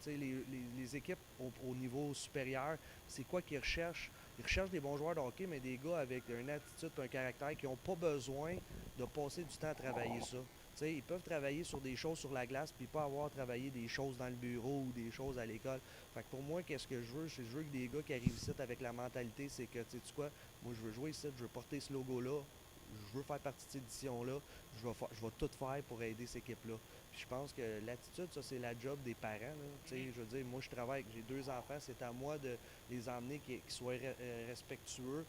les équipes au niveau supérieur, c'est quoi qu'ils recherchent? Ils recherchent des bons joueurs de hockey, mais des gars avec une attitude et un caractère qui n'ont pas besoin de passer du temps à travailler ça. Ils peuvent travailler sur des choses sur la glace puis pas avoir travaillé des choses dans le bureau ou des choses à l'école. Fait que pour moi, qu'est-ce que je veux? Je veux que des gars qui arrivent ici avec la mentalité, c'est que, tu sais quoi, moi je veux jouer ici, je veux porter ce logo-là, je veux faire partie de cette édition-là, je vais tout faire pour aider cette équipe-là. Puis je pense que l'attitude, ça, c'est la job des parents. Je veux dire, moi, je travaille, j'ai 2 enfants, c'est à moi de les emmener qui soient respectueux,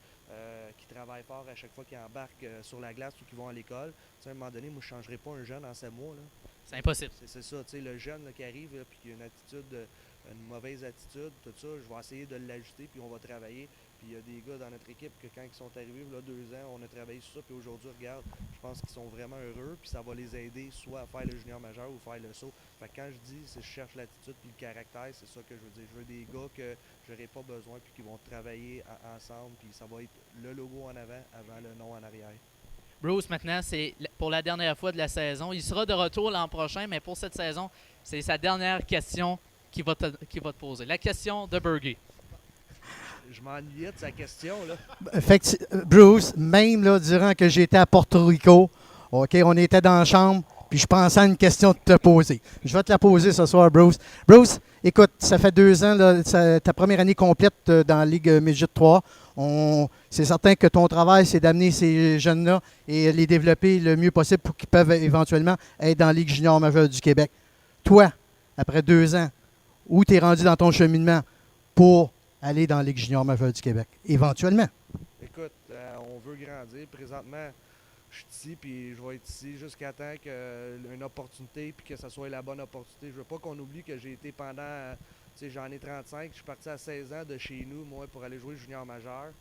qui travaillent fort à chaque fois qu'ils embarquent sur la glace ou qu'ils vont à l'école. À un moment donné, moi, je ne changerai pas un jeune en 7 mois. Là. C'est impossible. C'est ça, le jeune là, qui arrive et qui a une attitude, une mauvaise attitude, tout ça, je vais essayer de l'ajuster, puis on va travailler. Puis il y a des gars dans notre équipe que quand ils sont arrivés, là, 2 ans, on a travaillé sur ça, puis aujourd'hui, regarde, je pense qu'ils sont vraiment heureux, puis ça va les aider soit à faire le junior majeur ou faire le saut. Fait que quand je dis, je cherche l'attitude puis le caractère, c'est ça que je veux dire. Je veux des gars que j'aurai pas besoin, puis qui vont travailler ensemble, puis ça va être le logo en avant le nom en arrière. Bruce, maintenant, c'est pour la dernière fois de la saison. Il sera de retour l'an prochain, mais pour cette saison, c'est sa dernière question qui va te poser. La question de Berger. Je m'ennuyais de sa question, là. Bruce, même là, durant que j'étais à Porto Rico, OK, on était dans la chambre, puis je pensais à une question de te poser. Je vais te la poser ce soir, Bruce. Bruce, écoute, ça fait 2 ans, là, ta première année complète dans la Ligue Midget 3. C'est certain que ton travail, c'est d'amener ces jeunes-là et les développer le mieux possible pour qu'ils peuvent éventuellement être dans la Ligue junior majeure du Québec. Toi, après 2 ans, où tu es rendu dans ton cheminement pour aller dans la Ligue junior majeure du Québec, éventuellement? Écoute, on veut grandir. Présentement, je suis ici, puis je vais être ici jusqu'à temps qu'une opportunité, puis que ce soit la bonne opportunité. Je veux pas qu'on oublie que j'ai été pendant, j'en ai 35, je suis parti à 16 ans de chez nous, moi, pour aller jouer junior majeur.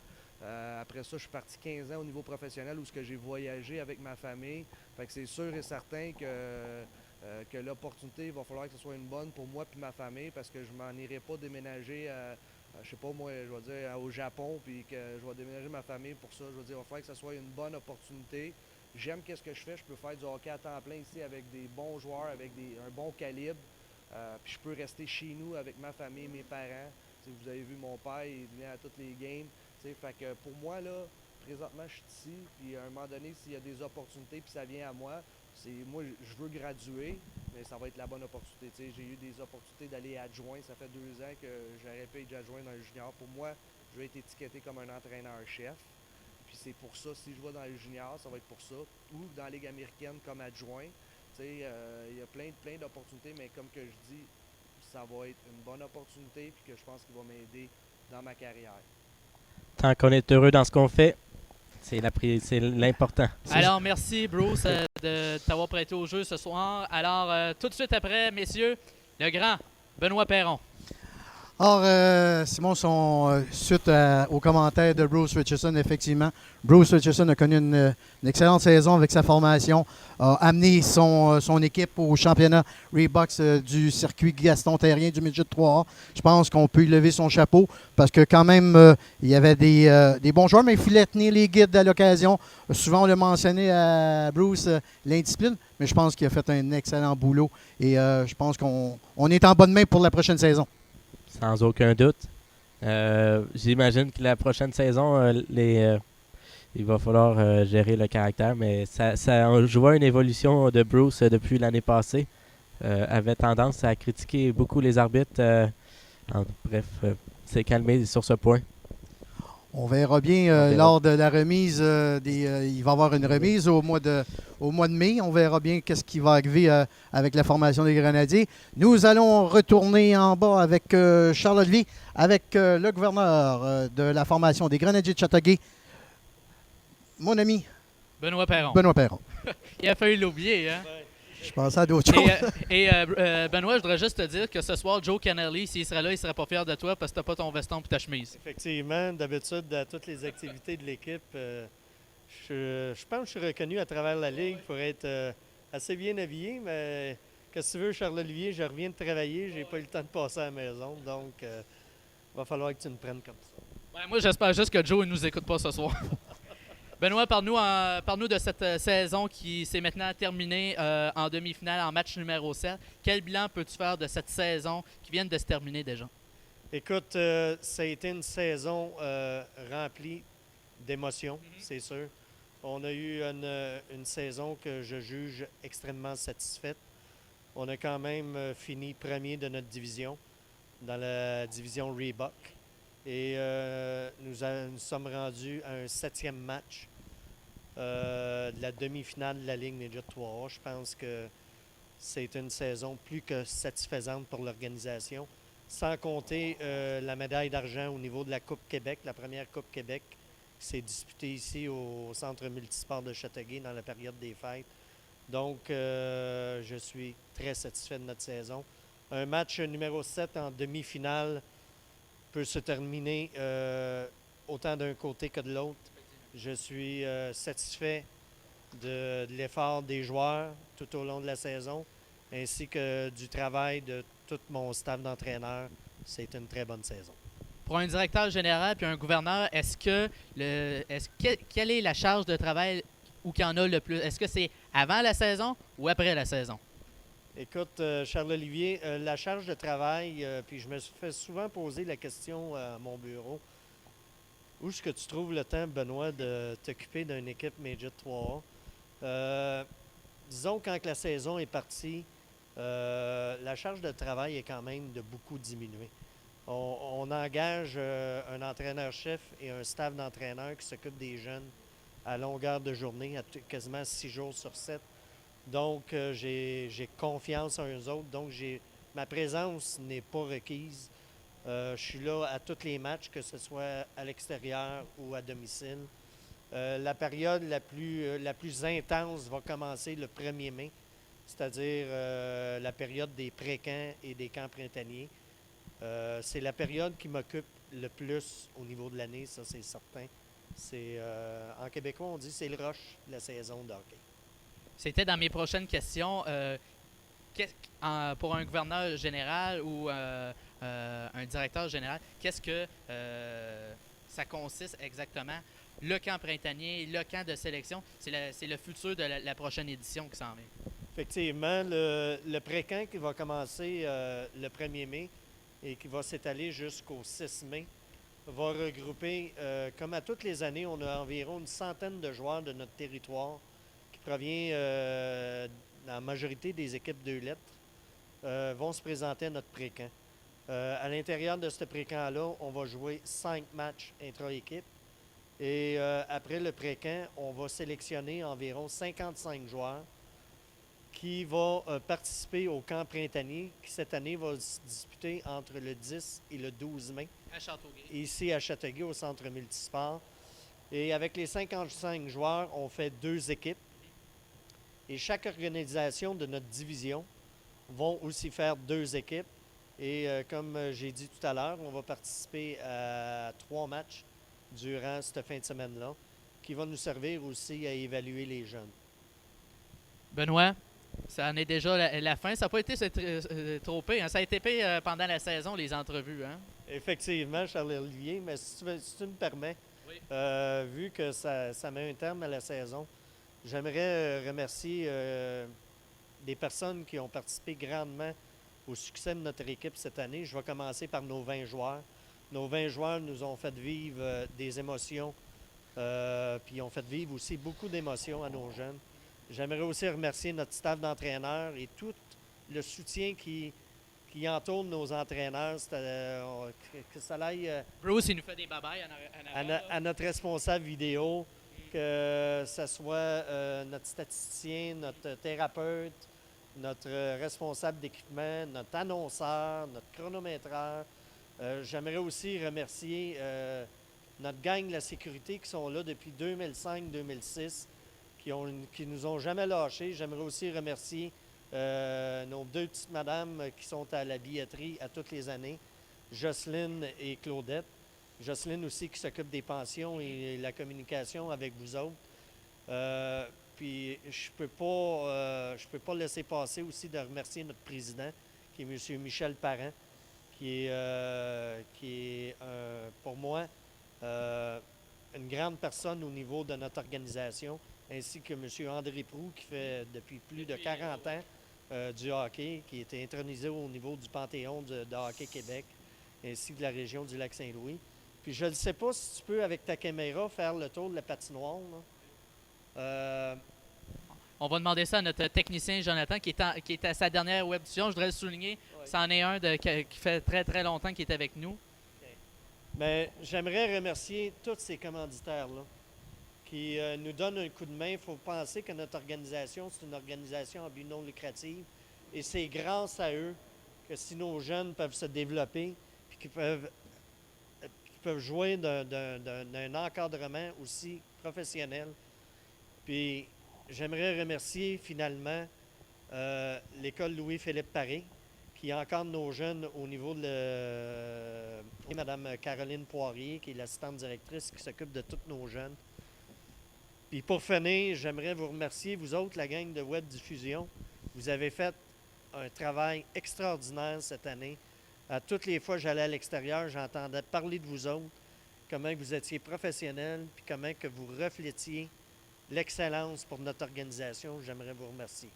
Après ça, je suis parti 15 ans au niveau professionnel où j'ai voyagé avec ma famille. Fait que c'est sûr et certain que l'opportunité, il va falloir que ce soit une bonne pour moi et ma famille parce que je m'en irai pas déménager je sais pas moi, je vais dire au Japon puis que je vais déménager ma famille pour ça. Je veux dire, il va falloir que ce soit une bonne opportunité. J'aime qu'est-ce que je fais. Je peux faire du hockey à temps plein ici avec des bons joueurs, avec un bon calibre. Puis je peux rester chez nous avec ma famille, mes parents. T'sais, vous avez vu mon père, il venait à toutes les games. Fait que pour moi, là, présentement, je suis ici. Puis à un moment donné, s'il y a des opportunités puis ça vient à moi, moi, je veux graduer, mais ça va être la bonne opportunité. J'ai eu des opportunités d'aller adjoint. Ça fait 2 ans que j'aurais pu être adjoint dans le junior. Pour moi, je vais être étiqueté comme un entraîneur-chef. Puis c'est pour ça, si je vais dans le junior, ça va être pour ça. Ou dans la Ligue américaine comme adjoint. Il y a plein d'opportunités, mais comme que je dis, ça va être une bonne opportunité puis que je pense qu'il va m'aider dans ma carrière. Tant qu'on est heureux dans ce qu'on fait, c'est l'important. Alors, merci, Bruce, de t'avoir prêté au jeu ce soir. Alors, tout de suite après, messieurs, le grand Benoît Perron. Or, Simon, suite aux commentaires de Bruce Richardson, effectivement, Bruce Richardson a connu une excellente saison avec sa formation, a amené son équipe au championnat Reeboks du circuit Gaston Terrien du Midget 3A. Je pense qu'on peut y lever son chapeau parce que quand même, il y avait des bons joueurs, mais il fallait tenir les guides à l'occasion. Souvent, on l'a mentionné à Bruce, l'indiscipline, mais je pense qu'il a fait un excellent boulot et je pense qu'on est en bonne main pour la prochaine saison. Sans aucun doute. J'imagine que la prochaine saison, il va falloir gérer le caractère, mais je vois une évolution de Bruce depuis l'année passée. Avait tendance à critiquer beaucoup les arbitres. Bref, s'est calmé sur ce point. On verra bien lors de la remise. Il va y avoir une remise au mois de mai. On verra bien qu'est-ce qui va arriver avec la formation des Grenadiers. Nous allons retourner en bas avec Charles Olivier, avec le gouverneur de la formation des Grenadiers de Châteauguay, mon ami Benoît Perron. Benoît Perron. Il a failli l'oublier, hein? Je pensais à d'autres choses. Benoît, je voudrais juste te dire que ce soir, Joe Kennelly, s'il serait là, il serait pas fier de toi parce que tu n'as pas ton veston et ta chemise. Effectivement, d'habitude, à toutes les activités de l'équipe, je pense que je suis reconnu à travers la Ligue pour être assez bien habillé, mais qu'est-ce que tu veux, Charles-Olivier, je reviens de travailler, j'ai pas eu le temps de passer à la maison, donc il va falloir que tu me prennes comme ça. Ouais, moi, j'espère juste que Joe ne nous écoute pas ce soir. Benoît, parle-nous de cette saison qui s'est maintenant terminée en demi-finale, en match numéro 7. Quel bilan peux-tu faire de cette saison qui vient de se terminer déjà? Écoute, ça a été une saison remplie d'émotions, c'est sûr. On a eu une saison que je juge extrêmement satisfaite. On a quand même fini premier de notre division, dans la division Reebok. Et nous sommes rendus à un 7e match de la demi-finale de la Ligue Midget 3A. Je pense que c'est une saison plus que satisfaisante pour l'organisation. Sans compter la médaille d'argent au niveau de la Coupe Québec, la première Coupe Québec qui s'est disputée ici au Centre multisport de Châteauguay dans la période des fêtes. Donc, je suis très satisfait de notre saison. Un match numéro 7 en demi-finale peut se terminer autant d'un côté que de l'autre. Je suis satisfait de l'effort des joueurs tout au long de la saison, ainsi que du travail de tout mon staff d'entraîneurs. C'est une très bonne saison. Pour un directeur général puis un gouverneur, quelle est la charge de travail ou qu'il y en a le plus? Est-ce que c'est avant la saison ou après la saison? Écoute, Charles-Olivier, la charge de travail, puis je me fais souvent poser la question à mon bureau, où est-ce que tu trouves le temps, Benoît, de t'occuper d'une équipe Midget 3A? Disons, quand la saison est partie, la charge de travail est quand même de beaucoup diminuer. On engage un entraîneur-chef et un staff d'entraîneurs qui s'occupent des jeunes à longueur de journée, quasiment 6 jours sur 7. Donc, j'ai confiance en eux autres. Donc, ma présence n'est pas requise. Je suis là à tous les matchs, que ce soit à l'extérieur ou à domicile. La période la plus intense va commencer le 1er mai, c'est-à-dire la période des pré-camps et des camps printaniers. C'est la période qui m'occupe le plus au niveau de l'année, ça c'est certain. En québécois, on dit c'est le rush de la saison de hockey. C'était dans mes prochaines questions. Pour un gouverneur général ou un directeur général, qu'est-ce que ça consiste exactement? Le camp printanier, le camp de sélection, c'est le futur de la prochaine édition qui s'en vient. Effectivement, le pré-camp qui va commencer le 1er mai et qui va s'étaler jusqu'au 6 mai va regrouper, comme à toutes les années, on a environ une centaine de joueurs de notre territoire qui provient la majorité des équipes 2 lettres, vont se présenter à notre pré-camp. À l'intérieur de ce pré-camp-là, on va jouer 5 matchs intra-équipe. Et après le pré-camp, on va sélectionner environ 55 joueurs qui vont participer au camp printanier qui, cette année, va se disputer entre le 10 et le 12 mai. À Châteauguay. Ici, à Châteauguay, au Centre multisport. Et avec les 55 joueurs, on fait 2 équipes. Et chaque organisation de notre division vont aussi faire 2 équipes. Et comme j'ai dit tout à l'heure, on va participer à 3 matchs durant cette fin de semaine-là, qui va nous servir aussi à évaluer les jeunes. Benoît, ça en est déjà la fin. Ça n'a pas été trop pire, hein. Ça a été pire pendant la saison, les entrevues. Hein? Effectivement, Charles-Olivier, mais si tu me permets, Oui. vu que ça met un terme à la saison, j'aimerais remercier des personnes qui ont participé grandement au succès de notre équipe cette année. Je vais commencer par nos 20 joueurs. Nos 20 joueurs nous ont fait vivre des émotions, puis ont fait vivre aussi beaucoup d'émotions à nos jeunes. J'aimerais aussi remercier notre staff d'entraîneurs et tout le soutien qui entoure nos entraîneurs. Que ça aille Bruce, il nous fait des babayes en arrière. à notre responsable vidéo, que ce soit notre statisticien, notre thérapeute, notre responsable d'équipement, notre annonceur, notre chronométreur. J'aimerais aussi remercier notre gang de la sécurité qui sont là depuis 2005-2006, qui nous ont jamais lâchés. J'aimerais aussi remercier nos 2 petites madames qui sont à la billetterie à toutes les années, Jocelyne et Claudette. Jocelyne aussi qui s'occupe des pensions et la communication avec vous autres. Puis je peux pas laisser passer aussi de remercier notre président, qui est M. Michel Parent, qui est pour moi une grande personne au niveau de notre organisation, ainsi que M. André Proulx, qui fait depuis plus de 40 ans du hockey, qui était intronisé au niveau du Panthéon de Hockey Québec, ainsi que de la région du Lac-Saint-Louis. Puis je ne sais pas si tu peux, avec ta caméra, faire le tour de la patinoire, là. On va demander ça à notre technicien Jonathan, qui est à sa dernière web diffusion. Je voudrais le souligner. Oui. C'en est un qui fait très, très longtemps qu'il est avec nous. Mais j'aimerais remercier tous ces commanditaires-là qui nous donnent un coup de main. Il faut penser que notre organisation, c'est une organisation à but non lucratif. Et c'est grâce à eux que si nos jeunes peuvent se développer et qu'ils peuvent jouer d'un encadrement aussi professionnel. Puis j'aimerais remercier finalement l'école Louis-Philippe Paré, qui encadre nos jeunes au niveau de Mme Caroline Poirier, qui est l'assistante directrice qui s'occupe de tous nos jeunes. Puis pour finir, j'aimerais vous remercier, vous autres, la gang de Web Diffusion. Vous avez fait un travail extraordinaire cette année. À toutes les fois que j'allais à l'extérieur, j'entendais parler de vous autres, comment vous étiez professionnels, puis comment que vous reflétiez l'excellence pour notre organisation. J'aimerais vous remercier.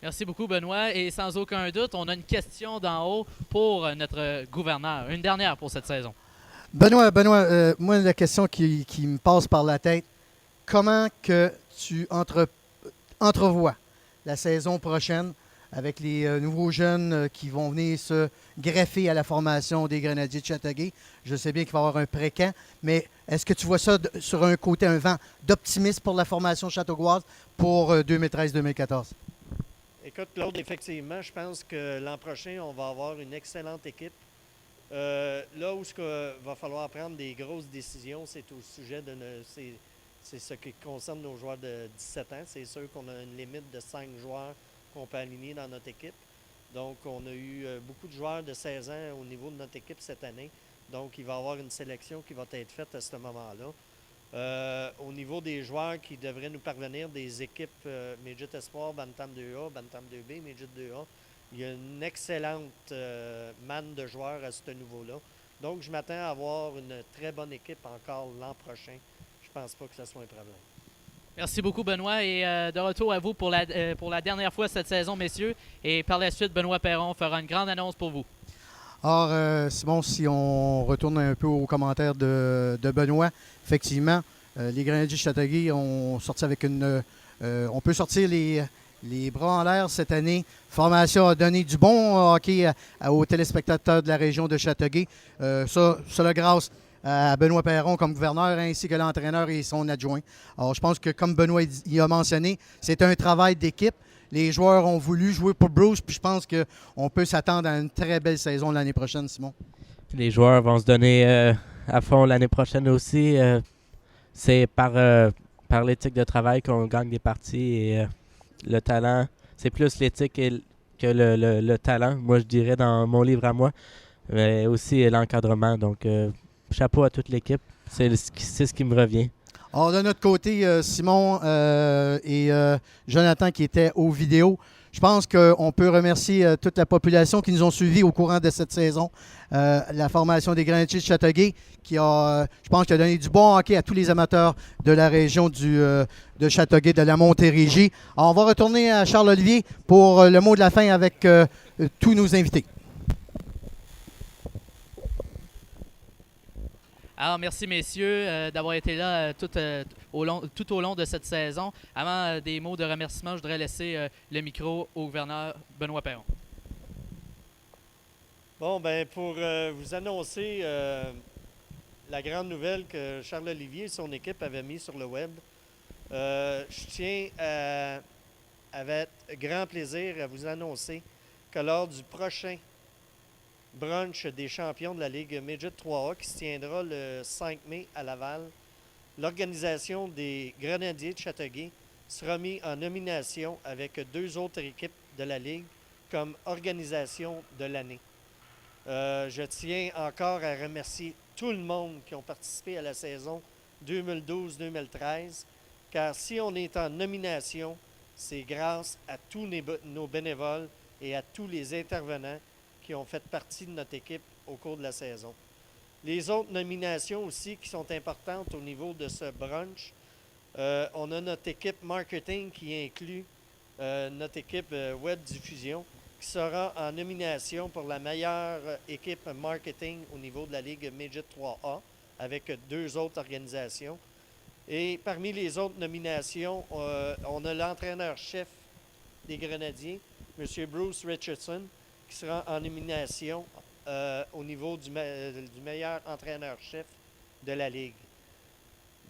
Merci beaucoup, Benoît. Et sans aucun doute, on a une question d'en haut pour notre gouverneur. Une dernière pour cette saison. Benoît, moi, la question qui me passe par la tête, comment que tu entrevois la saison prochaine avec les nouveaux jeunes qui vont venir se greffer à la formation des Grenadiers de Châteauguay? Je sais bien qu'il va y avoir un pré-camp, mais est-ce que tu vois ça sur un côté, un vent d'optimisme pour la formation châteauguoise pour 2013-2014? Écoute, Claude, effectivement, je pense que l'an prochain, on va avoir une excellente équipe. Là où il va falloir prendre des grosses décisions, c'est au sujet c'est ce qui concerne nos joueurs de 17 ans. C'est sûr qu'on a une limite de 5 joueurs qu'on peut aligner dans notre équipe. Donc, on a eu beaucoup de joueurs de 16 ans au niveau de notre équipe cette année. Donc, il va y avoir une sélection qui va être faite à ce moment-là. Au niveau des joueurs qui devraient nous parvenir des équipes Midget Espoir, Bantam 2A, Bantam 2B, Midget 2A, il y a une excellente manne de joueurs à ce niveau-là. Donc, je m'attends à avoir une très bonne équipe encore l'an prochain. Je ne pense pas que ce soit un problème. Merci beaucoup, Benoît. Et de retour à vous pour la dernière fois cette saison, messieurs. Et par la suite, Benoît Perron fera une grande annonce pour vous. Alors, Simon, si on retourne un peu aux commentaires de Benoît, effectivement, les Grenadiers de Châteauguay ont sorti avec on peut sortir les bras en l'air cette année. Formation a donné du bon hockey aux téléspectateurs de la région de Châteauguay. Cela grâce à Benoît Perron comme gouverneur, ainsi que l'entraîneur et son adjoint. Alors, je pense que, comme Benoît y a mentionné, c'est un travail d'équipe. Les joueurs ont voulu jouer pour Bruce, puis je pense qu'on peut s'attendre à une très belle saison l'année prochaine, Simon. Les joueurs vont se donner à fond l'année prochaine aussi. C'est par l'éthique de travail qu'on gagne des parties et le talent, c'est plus l'éthique que le talent, moi je dirais dans mon livre à moi, mais aussi l'encadrement. Donc, chapeau à toute l'équipe. C'est ce qui me revient. Alors, de notre côté, Simon et Jonathan qui étaient aux vidéos, je pense qu'on peut remercier toute la population qui nous ont suivis au courant de cette saison. La formation des Grenadiers de Châteauguay qui a, je pense, qui a donné du bon hockey à tous les amateurs de la région de Châteauguay, de la Montérégie. Alors, on va retourner à Charles-Olivier pour le mot de la fin avec tous nos invités. Alors, merci messieurs d'avoir été là tout au long de cette saison. Avant des mots de remerciement, je voudrais laisser le micro au gouverneur Benoît Perron. Bon, ben pour vous annoncer la grande nouvelle que Charles-Olivier et son équipe avaient mis sur le web, je tiens avec grand plaisir à vous annoncer que lors du prochain brunch des champions de la Ligue Midget 3A qui se tiendra le 5 mai à Laval, l'organisation des Grenadiers de Châteauguay sera mise en nomination avec 2 autres équipes de la Ligue comme organisation de l'année. Je tiens encore à remercier tout le monde qui ont participé à la saison 2012-2013, car si on est en nomination, c'est grâce à tous nos bénévoles et à tous les intervenants qui ont fait partie de notre équipe au cours de la saison. Les autres nominations aussi qui sont importantes au niveau de ce brunch, on a notre équipe marketing qui inclut notre équipe web diffusion qui sera en nomination pour la meilleure équipe marketing au niveau de la Ligue Midget 3A avec 2 autres organisations. Et parmi les autres nominations, on a l'entraîneur-chef des Grenadiers, M. Bruce Richardson, qui sera en nomination au niveau du meilleur entraîneur-chef de la Ligue.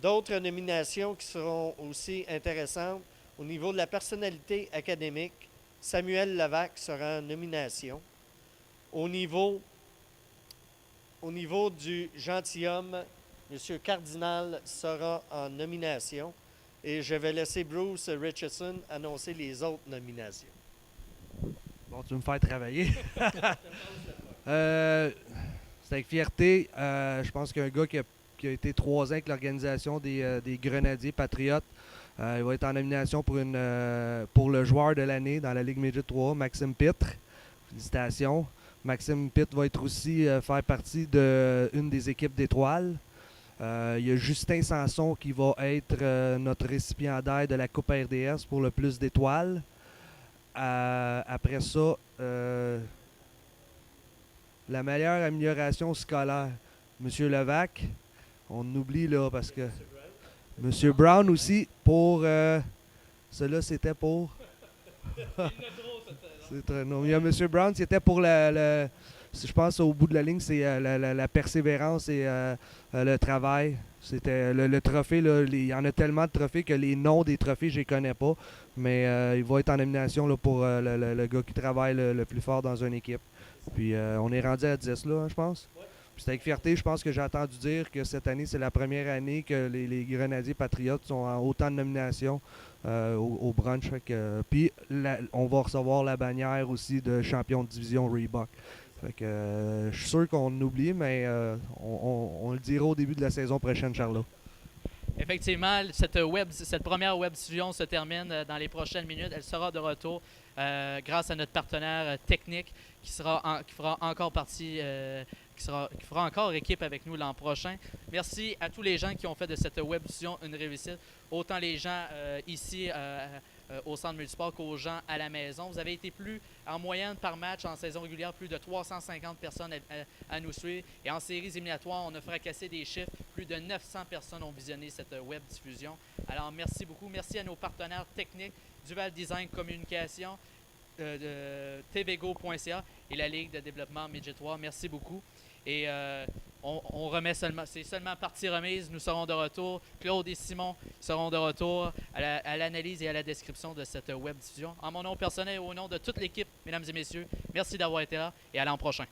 D'autres nominations qui seront aussi intéressantes, au niveau de la personnalité académique, Samuel Levac sera en nomination. Au niveau du gentilhomme, M. Cardinal sera en nomination. Et je vais laisser Bruce Richardson annoncer les autres nominations. Bon, tu veux me faire travailler. C'est avec fierté. Je pense qu'un gars qui a été 3 ans avec l'organisation des Grenadiers Patriotes, il va être en nomination pour le joueur de l'année dans la Ligue Midget 3, Maxime Pitre. Félicitations. Maxime Pitre va être aussi faire partie d'une des équipes d'étoiles. Il y a Justin Sanson qui va être notre récipiendaire de la Coupe RDS pour le plus d'étoiles. Après ça, la meilleure amélioration scolaire, M. Levac, on oublie là parce que M. Brown aussi pour cela c'était pour non, il y a M. Brown, c'était pour je pense au bout de la ligne, c'est la persévérance et le travail. C'était le trophée, là, il y en a tellement de trophées que les noms des trophées, je les connais pas. Mais il va être en nomination là, pour le gars qui travaille le plus fort dans une équipe. Puis on est rendu à 10 là, je pense. Puis c'est avec fierté, je pense que j'ai entendu dire que cette année, c'est la première année que les Grenadiers Patriotes sont en autant de nominations au brunch. Puis on va recevoir la bannière aussi de champion de division Reebok. Fait que je suis sûr qu'on oublie, mais on le dira au début de la saison prochaine, Charlot. Effectivement, cette première web diffusion se termine dans les prochaines minutes. Elle sera de retour grâce à notre partenaire technique qui fera encore équipe avec nous l'an prochain. Merci à tous les gens qui ont fait de cette web diffusion une réussite, autant les gens ici au centre multisport qu'aux gens à la maison. Vous avez été en moyenne par match en saison régulière, plus de 350 personnes à nous suivre. Et en séries éliminatoires, on a fracassé des chiffres. Plus de 900 personnes ont visionné cette web diffusion. Alors, merci beaucoup. Merci à nos partenaires techniques, Duval Design Communication, tvgo.ca et la Ligue de développement Midget 3. Merci beaucoup. Et on remet c'est seulement partie remise. Nous serons de retour. Claude et Simon seront de retour à l'analyse et à la description de cette web diffusion. En mon nom personnel et au nom de toute l'équipe, mesdames et messieurs, merci d'avoir été là et à l'an prochain.